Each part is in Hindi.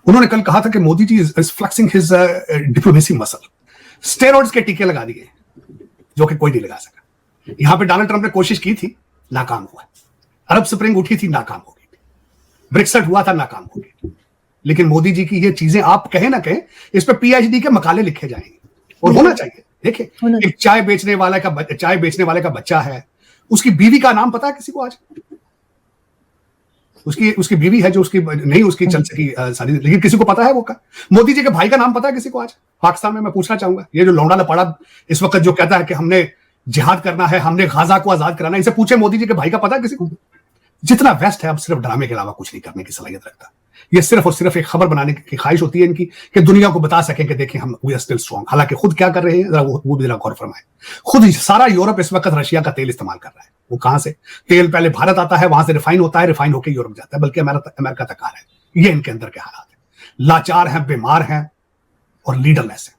उन्होंने कल कहा था कि Modi ji is flexing his diplomacy muscle. Steroids के टीके लगा दिए जो कि कोई नहीं लगा सका। यहां पे डोनाल्ड ट्रंप ने कोशिश की थी, नाकाम हुआ। अरब स्प्रिंग उठी थी, नाकाम हो गई। ब्रेक्सिट हुआ था, नाकाम हो गई। लेकिन मोदी जी की ये चीजें, आप कहें ना कहें, इस पे पीएचडी के मकाले लिखे जाएंगे और होना चाहिए। देखिए, एक चाय बेचने वाले का बच्चा है, उसकी बीवी का नाम पता है किसी को आज? उसकी बीवी है जो उसकी नहीं उसकी चल सकी सारी, लेकिन किसी को पता है वो का? मोदी जी के भाई का नाम पता है किसी को आज पाकिस्तान में? मैं पूछना चाहूंगा, ये जो लौंडा लपाड़ा इस वक्त जो कहता है कि हमने जिहाद करना है, हमने गाजा को आजाद कराना है, इसे पूछे मोदी जी के भाई का पता है किसी को? जितना वेस्ट है अब सिर्फ ड्रामे के अलावा कुछ नहीं करने की सलाहियत रखता। ये सिर्फ और सिर्फ एक खबर बनाने की ख्वाहिश होती है इनकी कि दुनिया को बता सकें कि देखिए हम वी आर स्टिल स्ट्रांग। हालांकि खुद क्या कर रहे हैं वो भी जरा गौर फरमाएं। खुद सारा यूरोप इस वक्त रशिया का तेल इस्तेमाल कर रहा है। वो कहां से? तेल पहले भारत आता है, वहां से रिफाइन होता है, रिफाइन होकर यूरोप जाता है, बल्कि अमेरिका तक आ रहा है। ये इनके अंदर के हालात है। लाचार हैं, बीमार हैं और लीडरलेस है,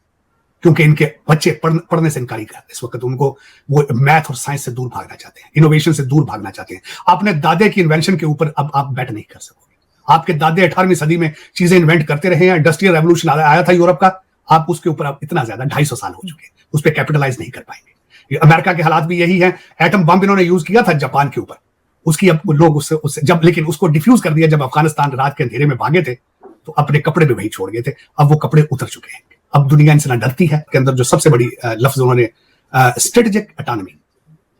क्योंकि इनके बच्चे पढ़ने से इनकारी कर इस वक्त। उनको वो मैथ और साइंस से दूर भागना चाहते हैं, इनोवेशन से दूर भागना चाहते हैं। अपने दादे की इन्वेंशन के ऊपर अब आप बैट नहीं कर सकोगे। आपके दादे 18वीं सदी में चीजें इन्वेंट करते रहे हैं। इंडस्ट्रियल रेवोल्यूशन आया था यूरोप का, आप उसके ऊपर आप इतना ज्यादा 250 साल हो चुके हैं, उस पर कैपिटलाइज नहीं कर पाएंगे। अमेरिका के हालात भी यही है। एटम बम इन्होंने यूज किया था जापान के ऊपर, उसकी अब लोग उससे जब, लेकिन उसको डिफ्यूज कर दिया जब अफगानिस्तान रात के अंधेरे में भागे थे, तो अपने कपड़े भी वही छोड़ गए थे। अब वो कपड़े उतर चुके हैं। अब दुनिया इनसे ना डरती है। के अंदर जो सबसे बड़ी लफ्ज उन्होंने स्ट्रेटेजिक ऑटोनॉमी,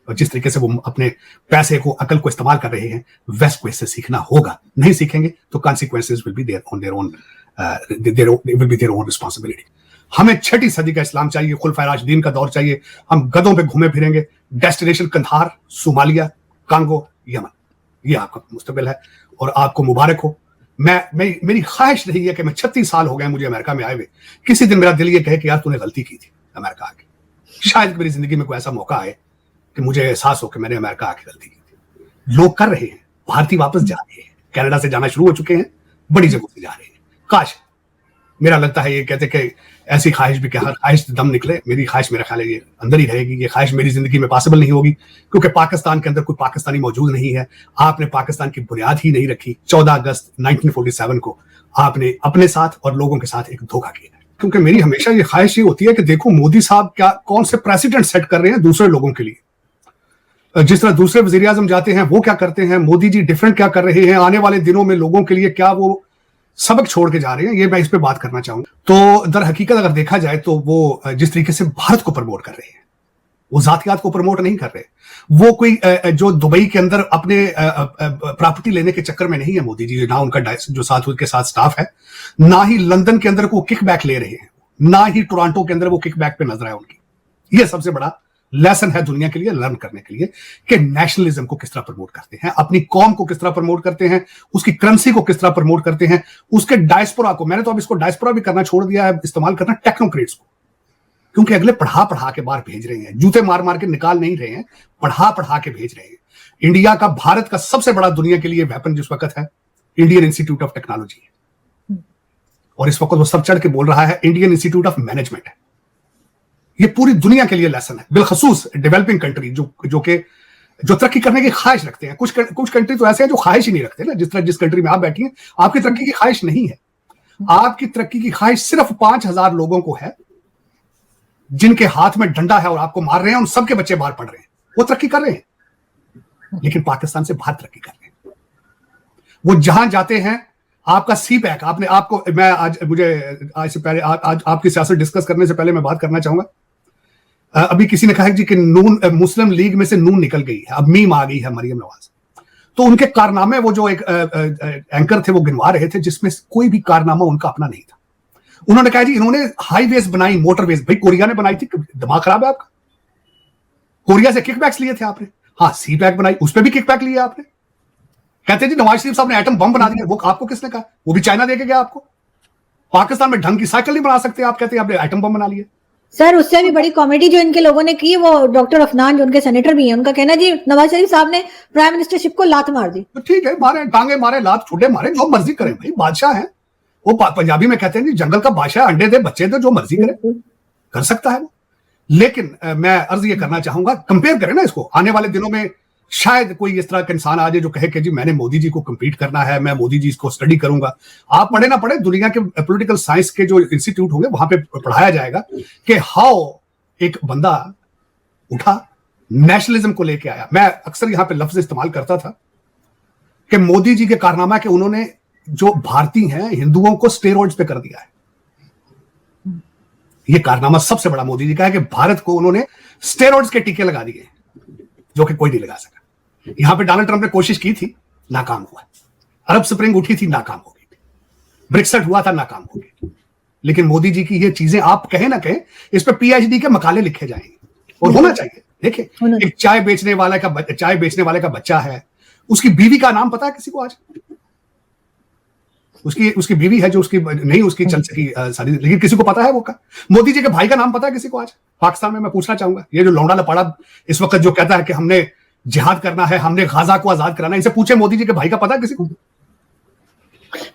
और जिस तरीके से वो अपने पैसे को, अकल को इस्तेमाल कर रहे हैं, वेस्ट को इससे सीखना होगा। नहीं सीखेंगे तो consequences will be there on their own, will be their own responsibility. हमें 6वीं सदी का इस्लाम चाहिए, खुलफाए राशिदीन का दौर चाहिए। हम गधों पे घूमे फिरेंगे। Destination Kandahar, Somalia, Congo, Yemen, ये आपका मुस्तकबिल है और आपको मुबारक हो। मेरी ख्वाहिश रही है कि मैं 36 साल हो गए मुझे अमेरिका में आए हुए, किसी दिन मेरा दिल ये कहे कि यार तूने गलती की थी अमेरिका आके। शायद मेरी जिंदगी में कोई ऐसा मौका आए कि मुझे एहसास हो कि मैंने अमेरिका आके गलती की थी। लोग कर रहे हैं, भारतीय वापस जा रहे हैं, कनाडा से जाना शुरू हो चुके हैं, बड़ी जगहों से जा रहे हैं। काश, मेरा लगता है ये कहते कि ऐसी ख्वाहिश भी, कि हर ख्वाहिश दम निकले। मेरी ख्वाहिश, मेरा ख्याल है ये अंदर ही रहेगी। ये ख्वाहिश मेरी जिंदगी में पॉसिबल नहीं होगी, क्योंकि पाकिस्तान के अंदर कोई पाकिस्तानी मौजूद नहीं है। आपने पाकिस्तान की बुनियाद ही नहीं रखी। 14 अगस्त 1947 को आपने अपने साथ और लोगों के साथ एक धोखा किया। क्योंकि मेरी हमेशा ये ख्वाहिश ये होती है कि देखो मोदी साहब क्या कौन से प्रेसिडेंट सेट कर रहे हैं दूसरे लोगों के लिए। जिस तरह दूसरे वजीर आजम जाते हैं वो क्या करते हैं, मोदी जी डिफरेंट क्या कर रहे हैं। आने वाले दिनों में लोगों के लिए क्या वो सबक छोड़ के जा रहे हैं, ये मैं इस पे बात करना चाहूंगा। तो दर हकीकत अगर देखा जाए तो वो जिस तरीके से भारत को प्रमोट कर रहे हैं, वो जातियात को प्रमोट नहीं कर रहे। वो कोई जो दुबई के अंदर अपने प्रॉपर्टी लेने के चक्कर में नहीं है मोदी जी, ना उनका जो साथ उनके साथ स्टाफ है, ना ही लंदन के अंदर वो किकबैक ले रहे हैं, ना ही टोरंटो के अंदर वो किकबैक पे नजर है उनकी। ये सबसे बड़ा लेसन है दुनिया के लिए लर्न करने के लिए कि नेशनलिज्म को किस तरह प्रमोट करते हैं, अपनी कौम को किस तरह प्रमोट करते हैं, उसकी करेंसी को किस तरह प्रमोट करते हैं, उसके डायस्पोरा को। मैंने तो अब इसको डायस्पोरा भी करना छोड़ दिया है, इस्तेमाल करना टेक्नोक्रेट्स को, क्योंकि अगले पढ़ा के बाहर भेज रहे हैं, जूते मार मार के निकाल नहीं रहे हैं, पढ़ा के भेज रहे हैं। इंडिया का, भारत का सबसे बड़ा दुनिया के लिए वेपन जिस वक्त है इंडियन इंस्टीट्यूट ऑफ टेक्नोलॉजी, और इस वक्त वो सब चढ़ के बोल रहा है इंडियन इंस्टीट्यूट ऑफ मैनेजमेंट है। ये पूरी दुनिया के लिए लेसन है, बिलखसूस डेवलपिंग कंट्री जो तरक्की करने की ख्वाहिश रखते हैं। कुछ कंट्री तो ऐसे हैं जो ख्वाहिश ही नहीं रखते ना, जिस कंट्री में आप बैठी हैं, आपकी तरक्की की ख्वाहिश नहीं है। आपकी तरक्की की ख्वाहिश सिर्फ 5000 लोगों को है जिनके हाथ में डंडा है और आपको मार रहे हैं, उन सबके बच्चे बाहर पढ़ रहे हैं, वो तरक्की कर रहे हैं। लेकिन पाकिस्तान से बाहर तरक्की कर रहे हैं। वो जहां जाते हैं, आपका सी पैक, मैं आज से पहले आज आपकी सियासत डिस्कस करने से पहले मैं बात करना चाहूंगा। अभी किसी ने कहा जी कि नून, मुस्लिम लीग में से नून निकल गई है, अब मीम आ गई है मरियम नवाज। तो उनके कारनामे, वो जो एक एंकर थे वो गिनवा रहे थे, जिसमें कोई भी कारनामा उनका अपना नहीं था। उन्होंने कहा जी इन्होंने हाईवेज बनाई, मोटरवेज। भाई कोरिया ने बनाई थी, दिमाग खराब है आपका? कोरिया से किकबैक्स लिए थे आपने? हाँ, सी पैक बनाई, उस पर भी किकबैक लिया आपने। कहते जी नवाज शरीफ साहब ने एटम बम बना दिया, वो आपको किसने कहा? वो भी चाइना देके गया आपको। पाकिस्तान में ढंग की साइकिल नहीं बना सकते, आप कहते हैं आपने एटम बम बना लिया। सर, उससे भी बड़ी कॉमेडी जो इनके लोगों ने की, वो डॉक्टर अफनान जो उनके सेनेटर भी हैं, उनका कहना जी नवाज शरीफ साहब ने प्राइम मिनिस्टरशिप को लात मार दी। तो ठीक है, मारे टांगे मारे, लात छुटे मारे, जो मर्जी करें भाई, बादशाह है वो। पंजाबी में कहते हैं जी जंगल का बादशाह, अंडे दे बच्चे दे, जो मर्जी करे कर सकता है वो। लेकिन मैं अर्ज ये करना चाहूंगा, कंपेयर करें ना इसको। आने वाले दिनों में शायद कोई इस तरह का इंसान आ जाए जो कहे कि जी मैंने मोदी जी को कम्पीट करना है, मैं मोदी जी को स्टडी करूंगा। आप पढ़े ना पढ़े, दुनिया के पॉलिटिकल साइंस के जो इंस्टीट्यूट होंगे वहां पे पढ़ाया जाएगा कि हाउ एक बंदा उठा, नेशनलिज्म को लेके आया। मैं अक्सर यहां पे लफ्ज इस्तेमाल करता था कि मोदी जी के कारनामा कि उन्होंने जो भारतीय हैं हिंदुओं को स्टेरॉइड्स पे कर दिया है। ये कारनामा सबसे बड़ा मोदी जी का है कि भारत को उन्होंने स्टेरॉइड्स के टीके लगा दिए जो कि कोई नहीं लगा सका। यहां पे डोनाल्ड ट्रंप ने कोशिश की थी, नाकाम हुआ। अरब स्प्रिंग उठी थी, नाकाम हो गई थी। ब्रेक्सिट हुआ था, नाकाम हो गई। लेकिन मोदी जी की ये चीजें आप कहें ना कहें, इस पे पीएचडी के मकाले लिखे जाएंगे और होना चाहिए। देखिए, एक चाय बेचने वाले का बच्चा है, उसकी बीवी का नाम पता है किसी को आज? उसकी बीवी है जो उसकी चल सकी शादी, लेकिन किसी को पता है वो का? मोदी जी के भाई का नाम पता है किसी को आज पाकिस्तान में? मैं पूछना चाहूंगा, ये जो लौंडा लपाड़ा इस वक्त जो कहता है कि हमने जिहाद करना है, हमने गाजा को आजाद कराना है, इसे पूछे मोदी जी के भाई का पता है किसी को?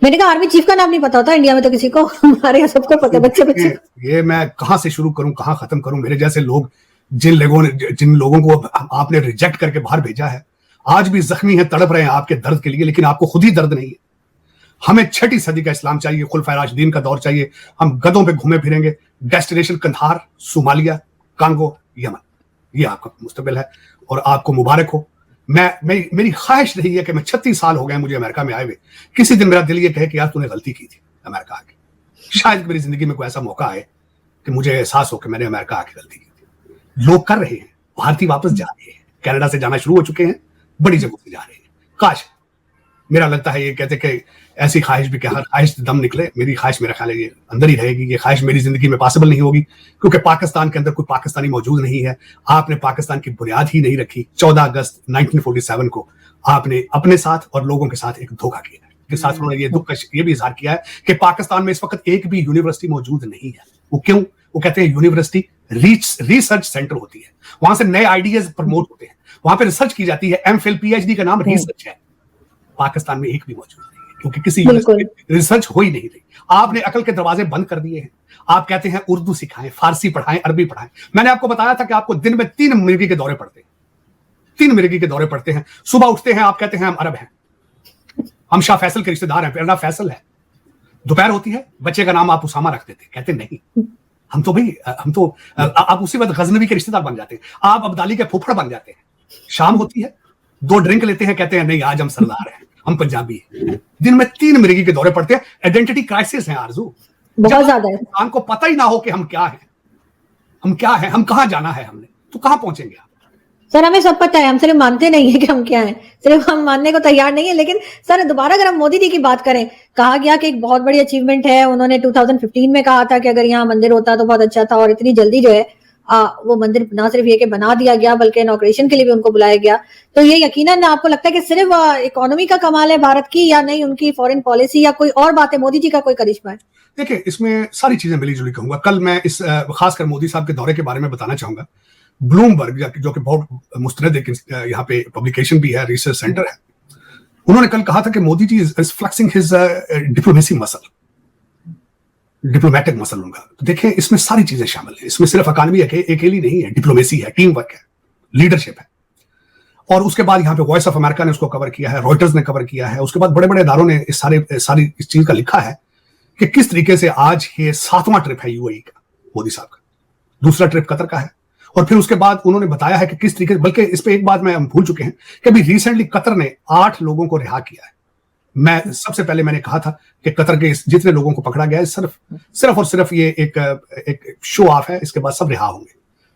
मैंने कहा आर्मी चीफ का नाम नहीं पता होता इंडिया में तो किसी को, हमारे यहाँ सबको पता है, बच्चे। ये मैं कहां से शुरू करूं, कहां खत्म करूं? मेरे जैसे लोग, जिन लोगों को आपने रिजेक्ट करके बाहर भेजा है, आज भी जख्मी है, तड़प रहे हैं आपके दर्द के लिए, लेकिन आपको खुद ही दर्द नहीं है। हमें 6वीं सदी का इस्लाम चाहिए, खुलफाए राशिदीन का दौर चाहिए। हम गधों पे घूमे फिरेंगे, destination Kandahar, Somalia, Congo, Yemen, ये आपका मुस्तकबिल है और आपको मुबारक हो। मेरी ख्वाहिश रही है कि मैं 36 साल हो गए मुझे अमेरिका में आए हुए, किसी दिन मेरा दिल ये कहे कि यार तूने गलती की थी अमेरिका आके। शायद मेरी जिंदगी में कोई ऐसा मौका आए कि मुझे एहसास हो कि मैंने अमेरिका आके गलती की थी। लोग कर रहे हैं, भारतीय वापस जा रहे हैं, कनाडा से जाना शुरू हो चुके हैं, बड़ी जगहों से जा रहे हैं। काश, मेरा लगता है ये कहते कि ऐसी ख्वाहिश भी, क्या हर ख्वाहिश दम निकले। मेरी ख्वाहिश मेरा ख्याल है ये अंदर ही रहेगी। ये ख्वाहिश मेरी जिंदगी में पॉसिबल नहीं होगी क्योंकि पाकिस्तान के अंदर कोई पाकिस्तानी मौजूद नहीं है। आपने पाकिस्तान की बुनियाद ही नहीं रखी। 14 अगस्त 1947 को आपने अपने साथ और लोगों के साथ एक धोखा किया है। के साथ उन्होंने ये दुख का ये भी इजहार किया है कि पाकिस्तान में इस वक्त एक भी यूनिवर्सिटी मौजूद नहीं है। वो क्यों? वो कहते हैं यूनिवर्सिटी रिसर्च सेंटर होती है, वहां से नए आइडियाज प्रमोट होते हैं, वहां पे रिसर्च की जाती है। एमफिल पीएचडी का नाम रिसर्च है। पाकिस्तान में एक भी मौजूद नहीं है क्योंकि किसी रिसर्च हो ही नहीं रही। आपने अकल के दरवाजे बंद कर दिए हैं। आप कहते हैं उर्दू सिखाएं, फारसी पढ़ाएं, अरबी पढ़ाएं। मैंने आपको बताया था कि आपको दिन में 3 मिर्गी के दौरे पड़ते हैं। 3 मिर्गी के दौरे पड़ते हैं। सुबह उठते हैं, आप कहते हैं हम अरब हैं, हम शाह फैसल के रिश्तेदार हैं, मेरा फैसल है। दोपहर होती है, बच्चे का नाम आप उसामा रख देते, कहते नहीं हम तो आप उसी वक्त गजनवी के रिश्तेदार बन जाते हैं, आप अब्दाली के फुफड़ बन जाते हैं। शाम होती है, 2 ड्रिंक लेते हैं, कहते हैं नहीं आज हम सरदार हैं, हम पंजाबी हैं। दिन में 3 मिर्गी के दौरे पड़ते हैं। आइडेंटिटी क्राइसिस है आरजू, बहुत ज्यादा है। इंसान को पता ही ना हो कि हम क्या हैं, हम कहां जाना है, हमने तो कहां पहुंचेंगे आप? सर हमें सब पता है, हम सिर्फ मानते नहीं है कि हम क्या हैं, सिर्फ हम मानने को तैयार नहीं है। लेकिन सर दोबारा अगर हम मोदी जी की बात करें, कहा गया कि एक बहुत बड़ी अचीवमेंट है, उन्होंने 2015 में कहा था कि अगर यहाँ मंदिर होता तो बहुत अच्छा था, और इतनी जल्दी जो है वो मंदिर ना सिर्फ ये कि बना दिया गया बल्कि इनॉग्रेशन के लिए भी उनको बुलाया गया। तो ये यकीनन आपको लगता है कि सिर्फ इकोनॉमी का कमाल है भारत की, या नहीं उनकी फॉरेन पॉलिसी या कोई और बात है, मोदी जी का कोई करिश्मा है? देखिए, इसमें सारी चीजें मिली जुली कहूंगा। कल मैं इस खासकर मोदी साहब के दौरे के बारे में बताना चाहूंगा। ब्लूमबर्ग जो कि बहुत मुस्तनद एक यहाँ पे पब्लिकेशन भी है, रिसर्च सेंटर है, उन्होंने कल कहा था कि Modi ji is flexing his diplomacy muscle, diplomatic muscle उनका। तो देखें, इसमें सारी चीजें शामिल हैं। इसमें सिर्फ इकोनॉमी अकेली नहीं है, डिप्लोमेसी है, टीम वर्क है, लीडरशिप है। और उसके बाद यहाँ पे वॉइस ऑफ अमेरिका ने उसको कवर किया है, रॉयटर्स ने कवर किया है। उसके बाद बड़े बड़े इदारों ने सारी इस चीज का लिखा है कि किस तरीके से आज ये 7वां ट्रिप है यूएई का, मोदी साहब का। दूसरा ट्रिप कतर का है। और फिर उसके बाद उन्होंने बताया है कि किस तरीके, बल्कि इस पे एक बात मैं हम भूल चुके हैं कि अभी रिसेंटली कतर ने 8 लोगों को रिहा किया है। मैं सबसे पहले मैंने कहा था कि कतर के जितने लोगों को पकड़ा गया है सिर्फ और सिर्फ ये एक शो ऑफ है, इसके बाद सब रिहा होंगे।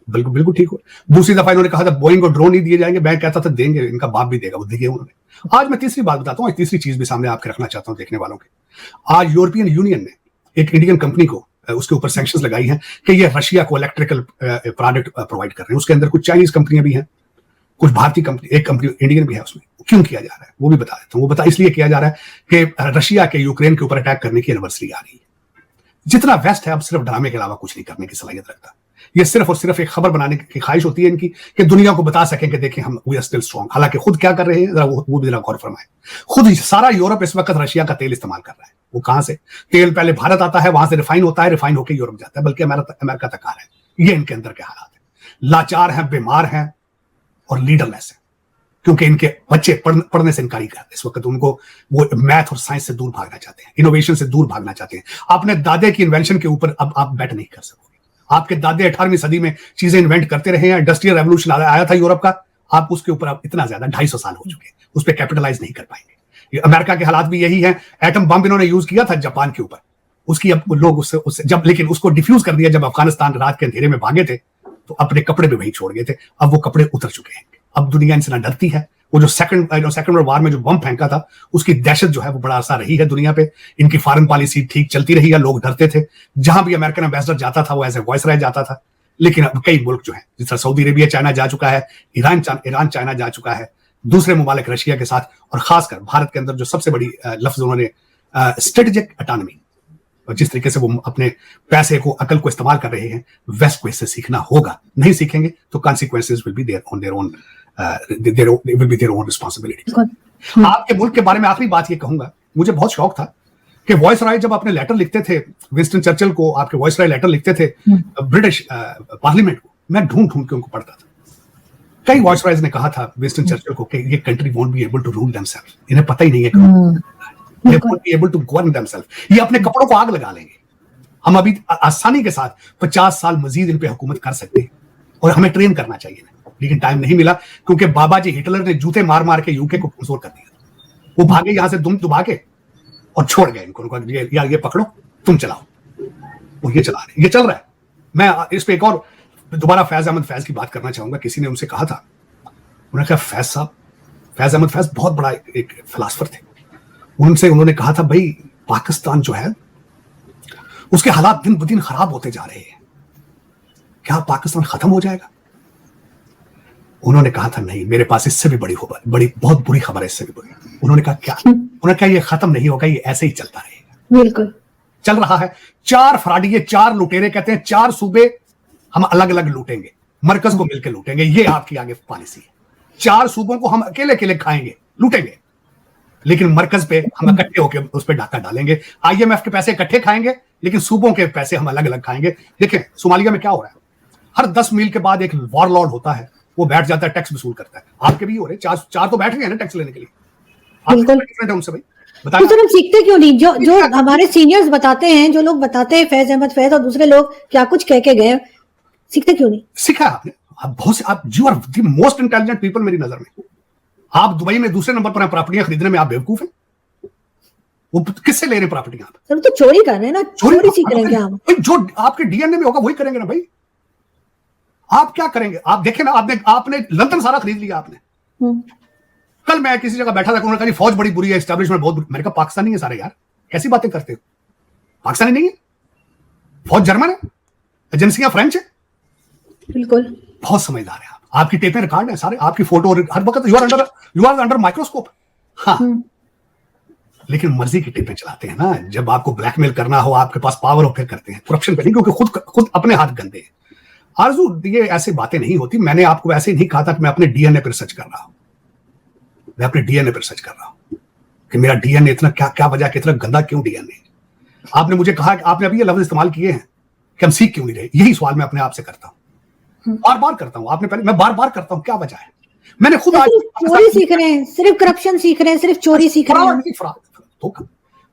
बिल्कुल ठीक हो। दूसरी दफा इन्होंने कहा था बोइंग को ड्रोन नहीं दिए जाएंगे, मैं कहता था देंगे, इनका बाप भी देगा, वो दिए उन्होंने। आज मैं तीसरी बात बताता हूँ, तीसरी चीज भी सामने आपके रखना चाहता हूँ देखने वालों के। आज यूरोपियन यूनियन ने एक इंडियन कंपनी को उसके ऊपर सैंक्शंस लगाई हैं कि ये रशिया को इलेक्ट्रिकल प्रोडक्ट प्रोवाइड कर रहे हैं। उसके अंदर कुछ चाइनीज कंपनियां भी हैं, कुछ भारतीय कंपनी, एक कंपनी इंडियन भी है उसमें। क्यों किया जा रहा है वो भी बता देता हूँ। वो इसलिए किया जा रहा है कि रशिया के यूक्रेन के ऊपर अटैक करने की एनिवर्सरी आ रही है। जितना वेस्ट है अब सिर्फ ड्रामे के अलावा कुछ नहीं करने की सलाहियत रखता। ये सिर्फ और सिर्फ एक खबर बनाने की ख्वाहिश होती है इनकी कि दुनिया को बता सकें कि देखिए हम वी आर स्टिल स्ट्रांग। हालांकि खुद क्या कर रहे हैं जरा वो भी जरा गौर फरमाएं। खुद सारा यूरोप इस वक्त रशिया का तेल इस्तेमाल कर रहा है। वो कहां से? तेल पहले भारत आता है, वहां से रिफाइन होता है, रिफाइन होकर यूरोप जाता है, बल्कि अमेरिका तक आ रहा है। ये इनके अंदर के हालात है। लाचार हैं, बीमार हैं और लीडरलेस है। क्योंकि इनके बच्चे पढ़ने से इनकारी करते हैं इस वक्त। उनको वो मैथ और साइंस से दूर भागना चाहते हैं, इनोवेशन से दूर भागना चाहते हैं। अपने दादे की इन्वेंशन के ऊपर अब आप बैट नहीं कर सकोगे। आपके दादे 18वीं सदी में चीजें इन्वेंट करते रहे हैं, इंडस्ट्रियल रेवोल्यूशन आया था यूरोप का, आप उसके ऊपर अब इतना ज्यादा 250 साल हो चुके हैं, उस पर कैपिटलाइज नहीं कर पाएंगे। अमेरिका के हालात भी यही है। एटम बम इन्होंने यूज किया था जापान के ऊपर, उसकी अब लोग उससे जब, लेकिन उसको डिफ्यूज कर दिया जब अफगानिस्तान रात के अंधेरे में भागे थे, तो अपने कपड़े भी वहीं छोड़ गए थे। अब वो कपड़े उतर चुके हैं, अब दुनिया इनसे ना डरती है। वो जो सेकंड वर्ल्ड वार में जो बम फेंका था, उसकी दहशत जो है वो बड़ा असर रही है दुनिया पे। इनकी फॉरेन पॉलिसी ठीक चलती रही है, लोग डरते थे। जहां भी अमेरिकन एम्बेसडर जाता था वो एज ए वॉइस रह जाता था। लेकिन अब कई मुल्क जो है, जिस तरह सऊदी अरेबिया चाइना जा चुका है, ईरान चाइना जा चुका है, दूसरे मुमालिक रशिया के साथ, और खासकर भारत के अंदर जो सबसे बड़ी लफ्ज उन्होंने स्ट्रेटेजिक ऑटोनॉमी, और जिस तरीके से वो अपने पैसे को, अकल को इस्तेमाल कर रहे हैं, वेस्ट को इससे सीखना होगा। नहीं सीखेंगे तो consequences will be there on their own, will be their own responsibility. आपके मुल्क के बारे में आखिरी बात ये कहूंगा, मुझे बहुत शौक था कि वॉइस राय जब अपने लेटर लिखते थे विंस्टन चर्चिल को, आपके वॉइस राय लेटर लिखते थे ब्रिटिश पार्लियामेंट को, मैं ढूंढ के उनको पढ़ता था। कई वॉइस राइज ने कहा था विंस्टन चर्चिल को कि ये country won't be able to rule themselves, इन्हें पता ही नहीं है they won't be able to govern themselves। ये अपने कपड़ों को आग लगा लेंगे। हम अभी आसानी के साथ 50 साल मजीद इन पे हुकूमत कर सकते हैं, और हमें ट्रेन करना चाहिए, लेकिन टाइम नहीं मिला, क्योंकि बाबा जी हिटलर ने जूते मार के यूके को कमजोर कर दिया। वो भागे यहां से दुम दुबा के और छोड़ गए इनको, यार ये पकड़ो, तुम चलाओ। वो ये चला रहे, ये चल रहा है। मैं इस पे एक और दोबारा फैज अहमद फैज की बात करना चाहूंगा। किसी ने उनसे कहा था, उन्होंने कहा फैज साहब, फैज अहमद फैज बहुत बड़ा एक फिलासफर थे, उन्होंने कहा था, भाई पाकिस्तान जो है उसके हालात दिन ब दिन खराब होते जा रहे हैं, क्या पाकिस्तान खत्म हो जाएगा? उन्होंने कहा था, नहीं, मेरे पास इससे भी बड़ी बहुत बुरी खबर है, इससे भी बुरी। उन्होंने कहा, क्या? उन्होंने कहा, ये खत्म नहीं होगा, ये ऐसे ही चलता रहेगा। बिल्कुल चल रहा है। 4 फ्राडिये, 4 लुटेरे, कहते हैं 4 सूबे हम अलग अलग लूटेंगे, मरकज को मिलकर लूटेंगे, ये आपकी आगे पॉलिसी है। 4 सूबों को हम अकेले खाएंगे, लूटेंगे, लेकिन मरकज पे हम इकट्ठे होकर उस पर डाका डालेंगे। IMF के पैसे इकट्ठे खाएंगे, लेकिन सूबों के पैसे हम अलग अलग खाएंगे। देखें सोमालिया में क्या हो रहा है, हर 10 मील के बाद एक वॉरलॉर्ड होता है, वो बैठ जाता है, टैक्स वसूल करता है। आपके भी हो रहे, 4 तो बैठ गए ना टैक्स लेने के लिए। डिफरेंट है उनसे भाई, तो सर हम सीखते क्यों नहीं? जो हमारे सीनियर्स बताते हैं, जो लोग बताते हैं, फैज अहमद फैज और दूसरे लोग क्या कुछ कह के गए, सीखते क्यों नहीं? सीखा आपने, आप बहुत से, आप you are the most intelligent people मेरी नजर में। आप दुबई में दूसरे नंबर पर प्रॉपर्टियां खरीदने में आप बेवकूफ हैं। वो किससे ले रहे प्रॉपर्टियां? आप सर तो चोरी कर रहे हैं ना, चोरी सीख रहे हैं क्या हम? जो आपके डीएनए में होगा वही करेंगे ना भाई। आप क्या करेंगे? आप देखें ना, आपने लंदन सारा खरीद लिया आपने। कल मैं किसी जगह बैठा था, उन्होंने कहा फौज बड़ी बुरी है, एस्टैब्लिशमेंट बहुत बुरी। मैंने कहा पाकिस्तानी है सारे यार, कैसी बातें करते हो? पाकिस्तानी नहीं है, फौज जर्मन है, एजेंसियां फ्रेंच है। बिल्कुल, बहुत समझदार है आप। आपकी टेपें रिकॉर्ड है सारे, आपकी फोटो हर वक्त, यू आर अंडर माइक्रोस्कोप। हाँ, लेकिन मर्जी की टेपें चलाते हैं ना। जब आपको ब्लैकमेल करना हो, आपके पास पावर हो, फिर करते हैं। करप्शन पे नहीं, क्योंकि खुद अपने हाथ गंदे हैं। आरजू, ये ऐसी बातें नहीं होती। मैंने आपको ऐसे नहीं कहा था कि मैं अपने डीएनए पर रिसर्च कर रहा हूं। मैं अपने डीएनए पर रिसर्च कर रहा हूं कि मेरा डीएनए इतना क्या वजह, कितना गंदा क्यों डीएनए। आपने मुझे कहा कि आपने अभी ये लफ्ज इस्तेमाल किए हैं कि हम सीख क्यों नहीं रहे। यही सवाल मैं अपने आप से करता हूं, बार बार करता हूं। आपने पहले, मैं बार बार करता हूं, क्या वजह है? मैंने खुद आज चोरी सीख रहे हैं, सिर्फ करप्शन सीख रहे हैं, सिर्फ चोरी सीख रहे हैं।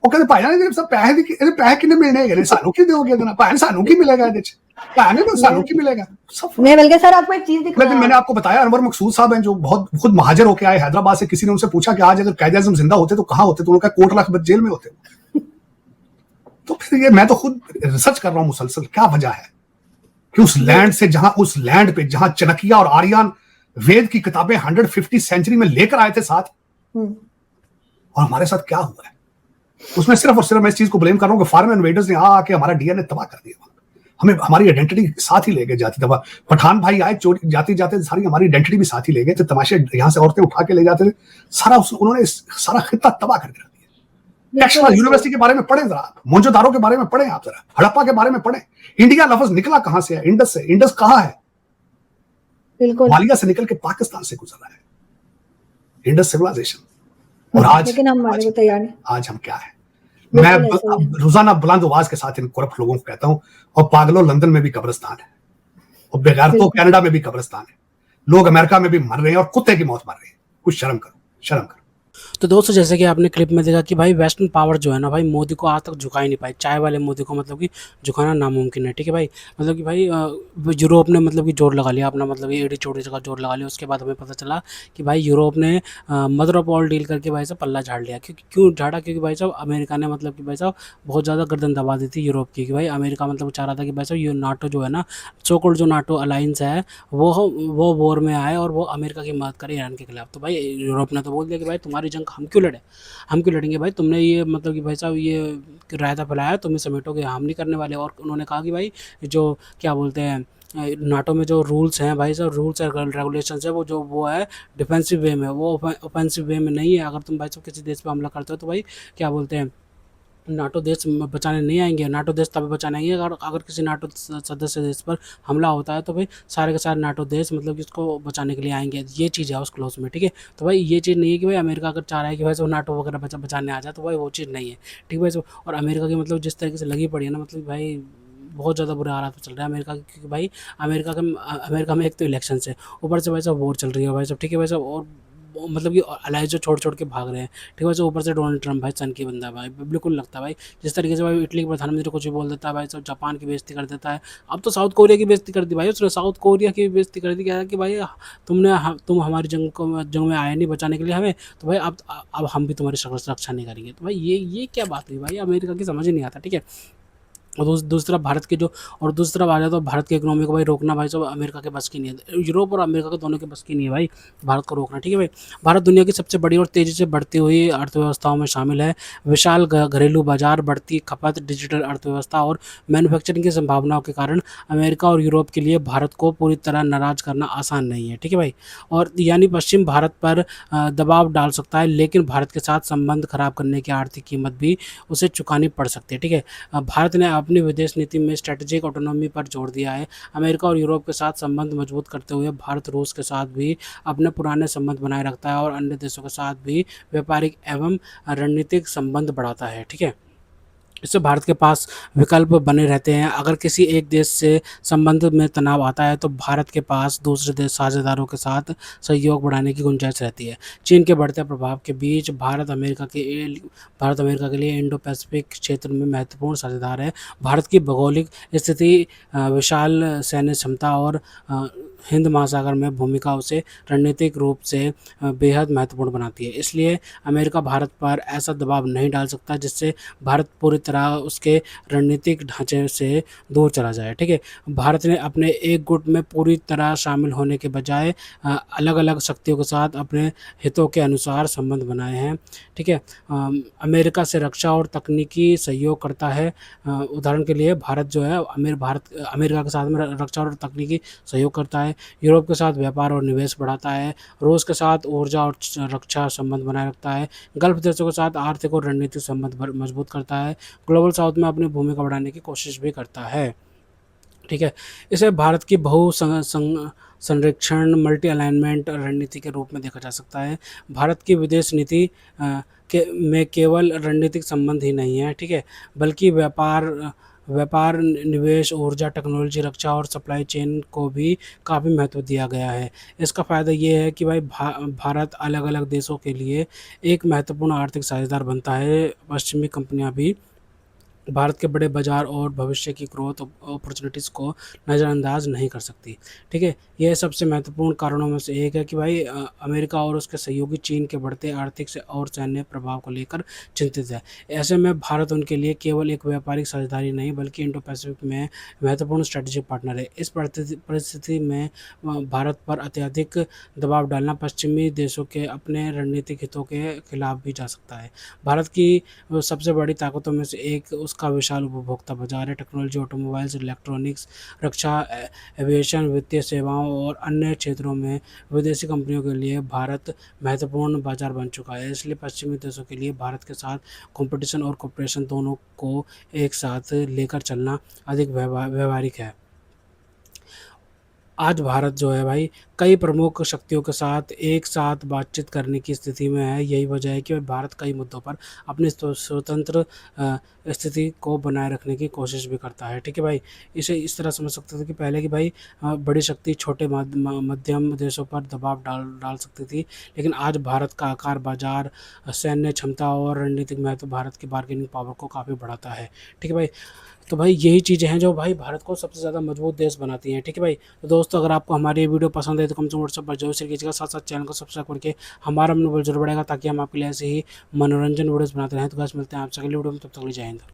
ਉਹ ਕਹਿੰਦੇ ਭਾਈ ਜਾਨ ਇਹਦੇ ਸਭ ਪੈਸੇ ਦੀ, ਇਹਦੇ ਪੈਸੇ ਕਿੰਨੇ ਮਿਲਣੇ ਹੈਗੇ, ਸਾਨੂੰ ਕੀ ਦਿਓਗੇ ਇਹਦੇ ਨਾਲ? ਭਾਈ ਸਾਨੂੰ ਕੀ ਮਿलेगा ਇਹਦੇ ਚ? ਭਾਈ ने ਸਾਨੂੰ ਕੀ मिलेगा? मैं बल्कि सर आपको एक चीज दिखा, लेकिन मैंने आपको बताया, अनवर मकसूद साहब हैं जो बहुत खुद महाजर होके आए हैदराबाद से। किसी ने उनसे पूछा कि आज अगर कायदे आज़म जिंदा होते तो कहाँ होते? तो उन्होंने कहा कोट लाख जेल में होते। तो फिर ये मैं तो खुद रिसर्च कर रहा हूँ मुसलसल, क्या वजह है कि उस लैंड से, उस लैंड पे जहां चनकिया और आर्यन वेद की किताबें 150 सेंचुरी में लेकर आए थे साथ, और हमारे साथ क्या हुआ है उसमें सिर्फ और सिर्फ मैं इस चीज को ब्लेम कर रहा हूं कि फॉरेन इन्वेडर्स ने आके हमारा डीएनए तबाह कर दिया। हमें हमारी आइडेंटिटी साथ ही ले गए जाती दफा। पठान भाई आए, चोरी जाते जाते सारी हमारी आइडेंटिटी भी साथ ही ले गए थे। तमाशे यहाँ से औरतें उठा के ले जाते थे, सारा उन्होंने सारा खित्ता तबाह करके रख दिया। टेक्सटाइल यूनिवर्सिटी के बारे में पढ़े जरा, आप मोहनजोदारो के बारे में पढ़े, आप जरा हड़प्पा के बारे में पढ़े। इंडिया लफ्ज निकला कहां से है? इंडस से। इंडस कहां है? बिल्कुल, मालिया से निकल के पाकिस्तान से गुजर रहा है इंडस सिविलाइजेशन। और आज, लेकिन हम मानने को तैयार नहीं। आज हम क्या है? मैं रोजाना बुलंद आवाज के साथ इन करप्ट लोगों को कहता हूं, और पागलों, लंदन में भी कब्रिस्तान है, और बेगैरतों कनाडा में भी कब्रिस्तान है। लोग अमेरिका में भी मर रहे हैं और कुत्ते की मौत मर रहे हैं। कुछ शर्म करो, शर्म करो। तो दोस्तों जैसे कि आपने क्लिप में देखा कि भाई वेस्टर्न पावर जो है ना भाई मोदी को आज तक झुका ही नहीं पाई, चाय वाले मोदी को मतलब कि झुकाना नामुमकिन है, ठीक है भाई। मतलब कि भाई यूरोप ने मतलब कि जोर लगा लिया अपना, मतलब कि एडी चोटी का जोर लगा लिया। उसके बाद हमें पता चला कि भाई यूरोप ने मदर ऑफ ऑल डील करके भाई साहब पल्ला झाड़ लिया। क्यों झाड़ा? क्योंकि भाई साहब अमेरिका ने मतलब कि भाई साहब बहुत ज़्यादा गर्दन दबा दी थी यूरोप की, कि भाई अमेरिका मतलब चाह रहा था कि भाई साहब ये नाटो जो है ना, सो कॉल्ड जो नाटो अलायंस है वो वॉर में आए और वो अमेरिका की मदद करे ईरान के खिलाफ। तो भाई यूरोप ने तो बोल दिया कि भाई तुम्हारी जंग हम क्यों लड़े, हम क्यों लड़ेंगे भाई, तुमने ये मतलब कि भाई साहब ये रायता फैलाया, तुम ही समेटोगे, हम नहीं करने वाले। और उन्होंने कहा कि भाई जो क्या बोलते हैं नाटो में जो रूल्स हैं भाई साहब, रूल्स एंड रेगुलेशंस है वो है डिफेंसिव वे में, वो ऑफेंसिव वे में नहीं है। अगर तुम भाई साहब किसी देश पे हमला करते हो तो भाई क्या बोलते हैं नाटो देश बचाने नहीं आएंगे। नाटो देश तभी बचाने आएंगे अगर अगर किसी नाटो सदस्य देश पर हमला होता है तो भाई सारे के सारे नाटो देश मतलब कि इसको बचाने के लिए आएंगे। ये चीज़ है उस क्लोज में, ठीक है। तो भाई ये चीज़ नहीं है कि भाई अमेरिका अगर चाह रहा है कि भाई सब नाटो वगैरह बचाने आ जाए, तो भाई वो चीज़ नहीं है, ठीक है भाई और अमेरिका की मतलब जिस तरीके से लगी पड़ी है ना, मतलब भाई बहुत ज़्यादा बुरे हालात में चल रहा है अमेरिका के, क्योंकि भाई अमेरिका में एक तो इलेक्शन है, ऊपर से भाई साहब वॉर चल रही है भाई साहब, ठीक है भाई साहब। और मतलब कि अलायंस जो छोड़ के भाग रहे हैं, ठीक है। जो ऊपर से डोनाल्ड ट्रम्प भाई सन की बंदा है भाई, बिल्कुल लगता है भाई जिस तरीके से भाई इटली के प्रधानमंत्री कुछ भी बोल देता है भाई, सब जापान की बेइज्जती कर देता है। अब तो साउथ कोरिया की बेइज्जती कर दी भाई उसने, साउथ कोरिया की बेइज्जती कर दी। क्या है कि भाई तुम हमारी जंग में आए नहीं बचाने के लिए हमें, तो भाई अब हम भी तुम्हारी रक्षा नहीं करेंगे। तो भाई ये क्या बात हुई भाई, अमेरिका की समझ ही नहीं आता, ठीक है। और दूसरी तरफ भारत के जो और दूसरी तरफ आ जाए तो भारत की इकोनॉमी को भाई रोकना भाई सब अमेरिका के बस की नहीं है, यूरोप और अमेरिका के दोनों के बस की नहीं है भाई भारत को रोकना, ठीक है भाई। भारत दुनिया की सबसे बड़ी और तेज़ी से बढ़ती हुई अर्थव्यवस्थाओं में शामिल है। विशाल घरेलू बाजार, बढ़ती खपत, डिजिटल अर्थव्यवस्था और मैन्युफैक्चरिंग की संभावनाओं के कारण अमेरिका और यूरोप के लिए भारत को पूरी तरह नाराज करना आसान नहीं है, ठीक है भाई। और यानी पश्चिम भारत पर दबाव डाल सकता है, लेकिन भारत के साथ संबंध खराब करने की आर्थिक कीमत भी उसे चुकानी पड़ सकती है, ठीक है। भारत ने अपनी विदेश नीति में स्ट्रेटेजिक ऑटोनॉमी पर जोर दिया है। अमेरिका और यूरोप के साथ संबंध मजबूत करते हुए भारत रूस के साथ भी अपने पुराने संबंध बनाए रखता है और अन्य देशों के साथ भी व्यापारिक एवं रणनीतिक संबंध बढ़ाता है, ठीक है। इससे भारत के पास विकल्प बने रहते हैं। अगर किसी एक देश से संबंध में तनाव आता है तो भारत के पास दूसरे देश साझेदारों के साथ सहयोग बढ़ाने की गुंजाइश रहती है। चीन के बढ़ते प्रभाव के बीच भारत अमेरिका के लिए इंडो पैसिफिक क्षेत्र में महत्वपूर्ण साझेदार है। भारत की भौगोलिक स्थिति, विशाल सैन्य क्षमता और हिंद महासागर में भूमिका उसे रणनीतिक रूप से बेहद महत्वपूर्ण बनाती है। इसलिए अमेरिका भारत पर ऐसा दबाव नहीं डाल सकता जिससे भारत पूरी तरह उसके रणनीतिक ढांचे से दूर चला जाए, ठीक है। भारत ने अपने एक गुट में पूरी तरह शामिल होने के बजाय अलग अलग शक्तियों के साथ अपने हितों के अनुसार संबंध बनाए हैं, ठीक है। अमेरिका से रक्षा और तकनीकी सहयोग करता है। उदाहरण के लिए भारत जो है अमेरिका के साथ में रक्षा और तकनीकी सहयोग करता है। यूरोप के साथ व्यापार और निवेश बढ़ाता है। रूस के साथ ऊर्जा और रक्षा संबंध बनाए रखता है। गल्फ देशों के साथ आर्थिक और रणनीतिक संबंध मजबूत करता है। ग्लोबल साउथ में अपनी भूमिका बढ़ाने की कोशिश भी करता है, ठीक है। इसे भारत की संरक्षण मल्टी अलाइनमेंट रणनीति के रूप में देखा जा सकता है। भारत की विदेश नीति में केवल रणनीतिक संबंध ही नहीं है, ठीक है, बल्कि व्यापार, निवेश, ऊर्जा, टेक्नोलॉजी, रक्षा और सप्लाई चेन को भी काफ़ी महत्व दिया गया है। इसका फ़ायदा ये है कि भाई भारत अलग अलग देशों के लिए एक महत्वपूर्ण आर्थिक साझेदार बनता है। पश्चिमी कंपनियां भी भारत के बड़े बाजार और भविष्य की ग्रोथ अपॉर्चुनिटीज़ को नज़रअंदाज नहीं कर सकती, ठीक है। यह सबसे महत्वपूर्ण कारणों में से एक है कि भाई अमेरिका और उसके सहयोगी चीन के बढ़ते आर्थिक से और सैन्य प्रभाव को लेकर चिंतित है। ऐसे में भारत उनके लिए केवल एक व्यापारिक साझेदारी नहीं बल्कि इंडो पैसिफिक में महत्वपूर्ण स्ट्रेटेजिक पार्टनर है। इस परिस्थिति में भारत पर अत्यधिक दबाव डालना पश्चिमी देशों के अपने रणनीतिक हितों के खिलाफ भी जा सकता है। भारत की सबसे बड़ी ताकतों में से एक उसका विशाल उपभोक्ता बाजार है। टेक्नोलॉजी, ऑटोमोबाइल्स, इलेक्ट्रॉनिक्स, रक्षा, एविएशन, वित्तीय सेवाओं और अन्य क्षेत्रों में विदेशी कंपनियों के लिए भारत महत्वपूर्ण बाजार बन चुका है। इसलिए पश्चिमी देशों के लिए भारत के साथ कंपटीशन और कोऑपरेशन दोनों को एक साथ लेकर चलना अधिक व्यवहारिक है। आज भारत जो है भाई कई प्रमुख शक्तियों के साथ एक साथ बातचीत करने की स्थिति में है। यही वजह है कि भारत कई मुद्दों पर अपनी स्वतंत्र स्थिति को बनाए रखने की कोशिश भी करता है। ठीक है भाई, इसे इस तरह समझ सकते थे कि पहले कि भाई बड़ी शक्ति छोटे मध्यम देशों पर दबाव डाल डाल सकती थी, लेकिन आज भारत का आकार, बाजार, सैन्य क्षमता और रणनीतिक महत्व भारत की बार्गेनिंग पावर को काफ़ी बढ़ाता है। ठीक है भाई, तो भाई यही चीज़ें हैं जो भाई भारत को सबसे ज़्यादा मजबूत देश बनाती हैं। ठीक है भाई, तो दोस्तों अगर आपको हमारी ये वीडियो पसंद है तो कम से कम व्हाट्सएप पर जरूर शेयर कीजिएगा, साथ साथ चैनल को सब्सक्राइब करके हमारा मनोबल जरूर बढ़ेगा, ताकि हम आपके लिए ऐसे ही मनोरंजन वीडियोस बनाते रहें। तो गाइस मिलते हैं आपसे अगली वीडियो में, तब तक के लिए जय हिंद।